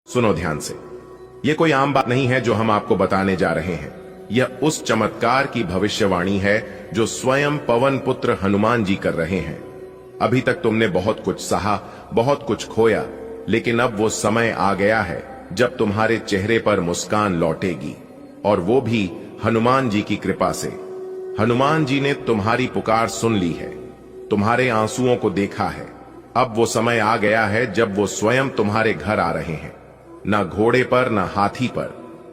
सुनो ध्यान से, यह कोई आम बात नहीं है जो हम आपको बताने जा रहे हैं। यह उस चमत्कार की भविष्यवाणी है जो स्वयं पवन पुत्र हनुमान जी कर रहे हैं। अभी तक तुमने बहुत कुछ सहा, बहुत कुछ खोया, लेकिन अब वो समय आ गया है जब तुम्हारे चेहरे पर मुस्कान लौटेगी, और वो भी हनुमान जी की कृपा से। हनुमान जी ने तुम्हारी पुकार सुन ली है, तुम्हारे आंसुओं को देखा है। अब वो समय आ गया है जब वो स्वयं तुम्हारे घर आ रहे हैं, ना घोड़े पर ना हाथी पर,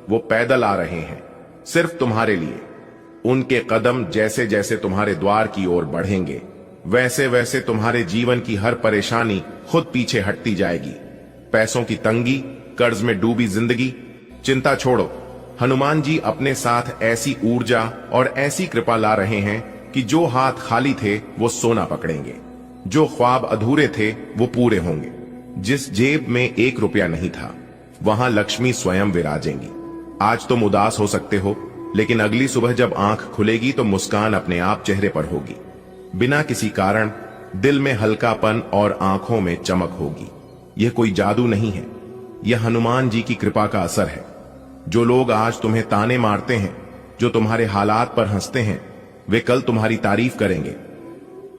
वो पैदल आ रहे हैं सिर्फ तुम्हारे लिए। उनके कदम जैसे जैसे तुम्हारे द्वार की ओर बढ़ेंगे, वैसे वैसे तुम्हारे जीवन की हर परेशानी खुद पीछे हटती जाएगी। पैसों की तंगी, कर्ज में डूबी जिंदगी, चिंता छोड़ो। हनुमान जी अपने साथ ऐसी ऊर्जा और ऐसी कृपा ला रहे हैं कि जो हाथ खाली थे वो सोना पकड़ेंगे, जो ख्वाब अधूरे थे वो पूरे होंगे। जिस जेब में 1 रुपया नहीं था, वहां लक्ष्मी स्वयं विराजेंगी। आज तुम उदास हो सकते हो, लेकिन अगली सुबह जब आंख खुलेगी तो मुस्कान अपने आप चेहरे पर होगी, बिना किसी कारण। दिल में हल्कापन और आंखों में चमक होगी। यह कोई जादू नहीं है, यह हनुमान जी की कृपा का असर है। जो लोग आज तुम्हें ताने मारते हैं, जो तुम्हारे हालात पर हंसते हैं, वे कल तुम्हारी तारीफ करेंगे।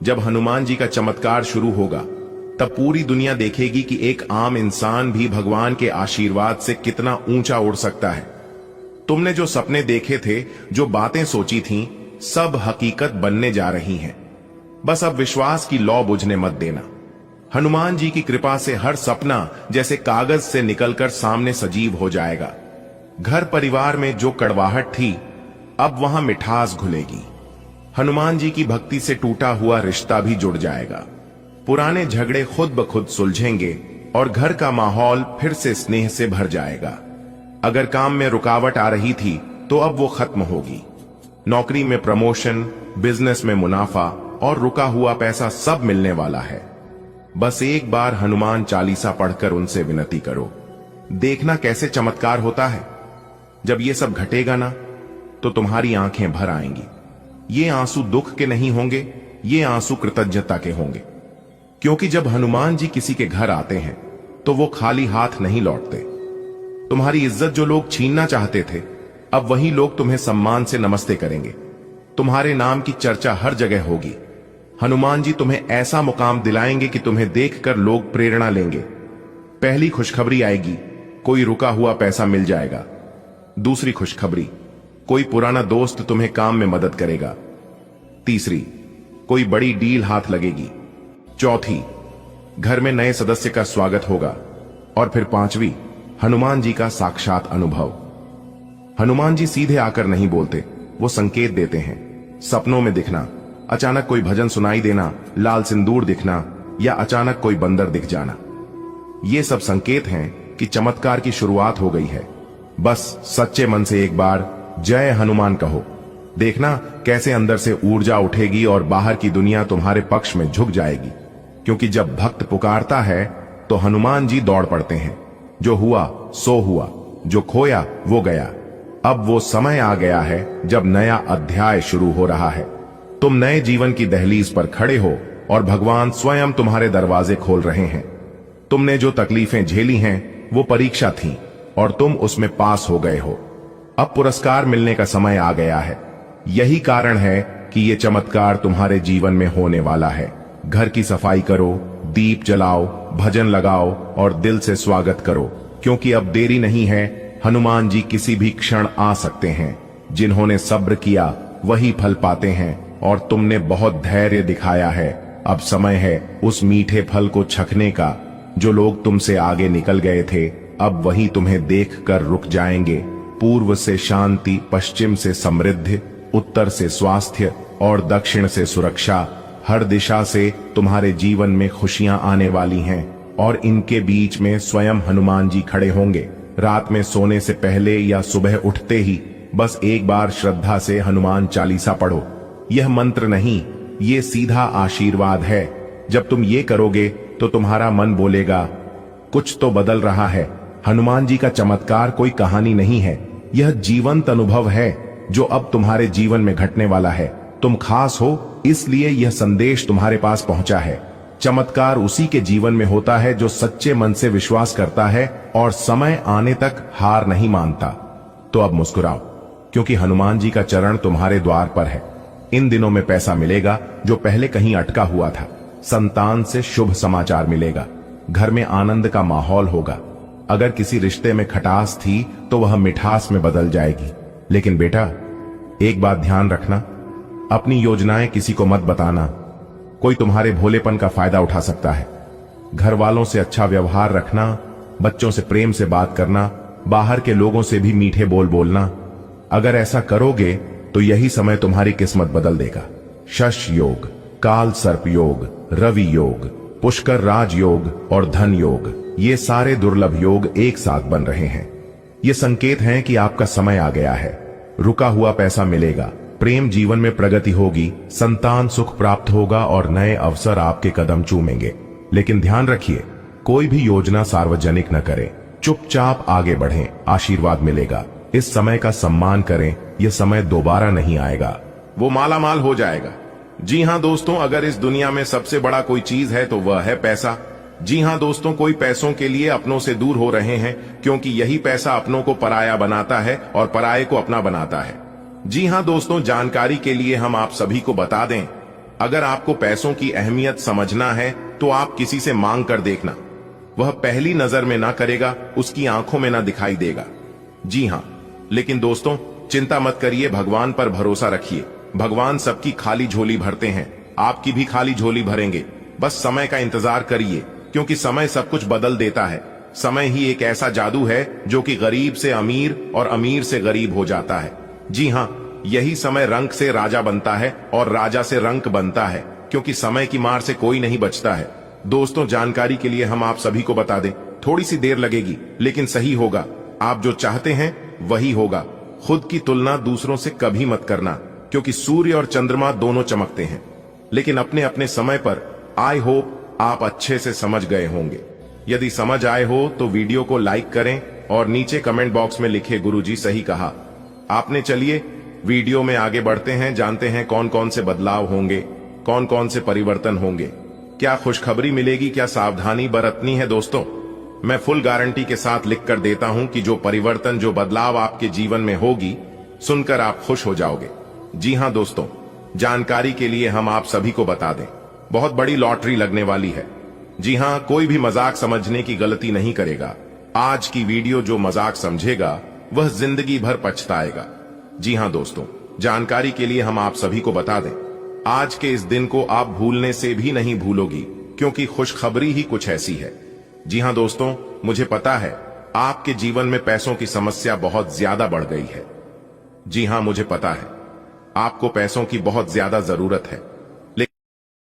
जब हनुमान जी का चमत्कार शुरू होगा, तब पूरी दुनिया देखेगी कि एक आम इंसान भी भगवान के आशीर्वाद से कितना ऊंचा उड़ सकता है। तुमने जो सपने देखे थे, जो बातें सोची थीं, सब हकीकत बनने जा रही हैं। बस अब विश्वास की लौ बुझने मत देना। हनुमान जी की कृपा से हर सपना जैसे कागज से निकलकर सामने सजीव हो जाएगा। घर परिवार में जो कड़वाहट थी, अब वहां मिठास घुलेगी। हनुमान जी की भक्ति से टूटा हुआ रिश्ता भी जुड़ जाएगा। पुराने झगड़े खुद ब खुद सुलझेंगे और घर का माहौल फिर से स्नेह से भर जाएगा। अगर काम में रुकावट आ रही थी तो अब वो खत्म होगी। नौकरी में प्रमोशन, बिजनेस में मुनाफा और रुका हुआ पैसा सब मिलने वाला है। बस एक बार हनुमान चालीसा पढ़कर उनसे विनती करो, देखना कैसे चमत्कार होता है। जब ये सब घटेगा ना, तो तुम्हारी आंखें भर आएंगी। ये आंसू दुख के नहीं होंगे, ये आंसू कृतज्ञता के होंगे। क्योंकि जब हनुमान जी किसी के घर आते हैं तो वो खाली हाथ नहीं लौटते। तुम्हारी इज्जत जो लोग छीनना चाहते थे, अब वही लोग तुम्हें सम्मान से नमस्ते करेंगे। तुम्हारे नाम की चर्चा हर जगह होगी। हनुमान जी तुम्हें ऐसा मुकाम दिलाएंगे कि तुम्हें देखकर लोग प्रेरणा लेंगे। पहली खुशखबरी आएगी, कोई रुका हुआ पैसा मिल जाएगा। दूसरी खुशखबरी, कोई पुराना दोस्त तुम्हें काम में मदद करेगा। तीसरी, कोई बड़ी डील हाथ लगेगी। चौथी, घर में नए सदस्य का स्वागत होगा। और फिर पांचवी, हनुमान जी का साक्षात अनुभव। हनुमान जी सीधे आकर नहीं बोलते, वो संकेत देते हैं। सपनों में दिखना, अचानक कोई भजन सुनाई देना, लाल सिंदूर दिखना, या अचानक कोई बंदर दिख जाना। ये सब संकेत हैं कि चमत्कार की शुरुआत हो गई है। बस सच्चे मन से एक बार जय हनुमान कहो, देखना कैसे अंदर से ऊर्जा उठेगी और बाहर की दुनिया तुम्हारे पक्ष में झुक जाएगी। क्योंकि जब भक्त पुकारता है तो हनुमान जी दौड़ पड़ते हैं। जो हुआ सो हुआ, जो खोया वो गया। अब वो समय आ गया है जब नया अध्याय शुरू हो रहा है। तुम नए जीवन की दहलीज पर खड़े हो और भगवान स्वयं तुम्हारे दरवाजे खोल रहे हैं। तुमने जो तकलीफें झेली हैं वो परीक्षा थी और तुम उसमें पास हो गए हो। अब पुरस्कार मिलने का समय आ गया है। यही कारण है कि ये चमत्कार तुम्हारे जीवन में होने वाला है। घर की सफाई करो, दीप जलाओ, भजन लगाओ और दिल से स्वागत करो, क्योंकि अब देरी नहीं है। हनुमान जी किसी भी क्षण आ सकते हैं। जिन्होंने सब्र किया वही फल पाते हैं, और तुमने बहुत धैर्य दिखाया है। अब समय है उस मीठे फल को चखने का। जो लोग तुमसे आगे निकल गए थे, अब वही तुम्हें देखकर रुक जाएंगे। पूर्व से शांति, पश्चिम से समृद्धि, उत्तर से स्वास्थ्य और दक्षिण से सुरक्षा, हर दिशा से तुम्हारे जीवन में खुशियां आने वाली हैं। और इनके बीच में स्वयं हनुमान जी खड़े होंगे। रात में सोने से पहले या सुबह उठते ही बस एक बार श्रद्धा से हनुमान चालीसा पढ़ो। यह मंत्र नहीं, ये सीधा आशीर्वाद है। जब तुम ये करोगे तो तुम्हारा मन बोलेगा, कुछ तो बदल रहा है। हनुमान जी का चमत्कार कोई कहानी नहीं है, यह जीवंत अनुभव है जो अब तुम्हारे जीवन में घटने वाला है। तुम खास हो, इसलिए यह संदेश तुम्हारे पास पहुंचा है। चमत्कार उसी के जीवन में होता है जो सच्चे मन से विश्वास करता है और समय आने तक हार नहीं मानता। तो अब मुस्कुराओ, क्योंकि हनुमान जी का चरण तुम्हारे द्वार पर है। इन दिनों में पैसा मिलेगा जो पहले कहीं अटका हुआ था। संतान से शुभ समाचार मिलेगा। घर में आनंद का माहौल होगा। अगर किसी रिश्ते में खटास थी तो वह मिठास में बदल जाएगी। लेकिन बेटा, एक बात ध्यान रखना, अपनी योजनाएं किसी को मत बताना। कोई तुम्हारे भोलेपन का फायदा उठा सकता है। घर वालों से अच्छा व्यवहार रखना, बच्चों से प्रेम से बात करना, बाहर के लोगों से भी मीठे बोल बोलना। अगर ऐसा करोगे तो यही समय तुम्हारी किस्मत बदल देगा। शश योग, काल सर्प योग, रवि योग, पुष्कर राज योग और धन योग, ये सारे दुर्लभ योग एक साथ बन रहे हैं। ये संकेत हैं कि आपका समय आ गया है। रुका हुआ पैसा मिलेगा, प्रेम जीवन में प्रगति होगी, संतान सुख प्राप्त होगा और नए अवसर आपके कदम चूमेंगे। लेकिन ध्यान रखिए, कोई भी योजना सार्वजनिक न करें। चुपचाप आगे बढ़ें, आशीर्वाद मिलेगा। इस समय का सम्मान करें, यह समय दोबारा नहीं आएगा। वो मालामाल हो जाएगा। जी हां दोस्तों, अगर इस दुनिया में सबसे बड़ा कोई चीज है तो वह है पैसा। जी हां दोस्तों, कोई पैसों के लिए अपनों से दूर हो रहे हैं, क्योंकि यही पैसा अपनों को पराया बनाता है और पराये को अपना बनाता है। जी हां दोस्तों, जानकारी के लिए हम आप सभी को बता दें, अगर आपको पैसों की अहमियत समझना है तो आप किसी से मांग कर देखना। वह पहली नजर में ना करेगा, उसकी आंखों में ना दिखाई देगा। जी हां, लेकिन दोस्तों चिंता मत करिए, भगवान पर भरोसा रखिए। भगवान सबकी खाली झोली भरते हैं, आपकी भी खाली झोली भरेंगे। बस समय का इंतजार करिए, क्योंकि समय सब कुछ बदल देता है। समय ही एक ऐसा जादू है जो कि गरीब से अमीर और अमीर से गरीब हो जाता है। जी हां, यही समय रंक से राजा बनता है और राजा से रंक बनता है, क्योंकि समय की मार से कोई नहीं बचता है। दोस्तों, जानकारी के लिए हम आप सभी को बता दें, थोड़ी सी देर लगेगी लेकिन सही होगा। आप जो चाहते हैं वही होगा। खुद की तुलना दूसरों से कभी मत करना, क्योंकि सूर्य और चंद्रमा दोनों चमकते हैं, लेकिन अपने अपने समय पर। आई होप आप अच्छे से समझ गए होंगे। यदि समझ आए हो तो वीडियो को लाइक करें और नीचे कमेंट बॉक्स में लिखे गुरुजी सही कहा आपने। चलिए वीडियो में आगे बढ़ते हैं, जानते हैं कौन कौन से बदलाव होंगे, कौन कौन से परिवर्तन होंगे, क्या खुशखबरी मिलेगी, क्या सावधानी बरतनी है। दोस्तों, मैं फुल गारंटी के साथ लिख कर देता हूं कि जो परिवर्तन, जो बदलाव आपके जीवन में होगी, सुनकर आप खुश हो जाओगे। जी हां दोस्तों, जानकारी के लिए हम आप सभी को बता दें, बहुत बड़ी लॉटरी लगने वाली है। जी हां, कोई भी मजाक समझने की गलती नहीं करेगा। आज की वीडियो जो मजाक समझेगा वह जिंदगी भर पछताएगा। जी हां दोस्तों, जानकारी के लिए हम आप सभी को बता दें, आज के इस दिन को आप भूलने से भी नहीं भूलोगी, क्योंकि खुशखबरी ही कुछ ऐसी है। जी हां दोस्तों, मुझे पता है आपके जीवन में पैसों की समस्या बहुत ज्यादा बढ़ गई है। जी हां, मुझे पता है आपको पैसों की बहुत ज्यादा जरूरत है।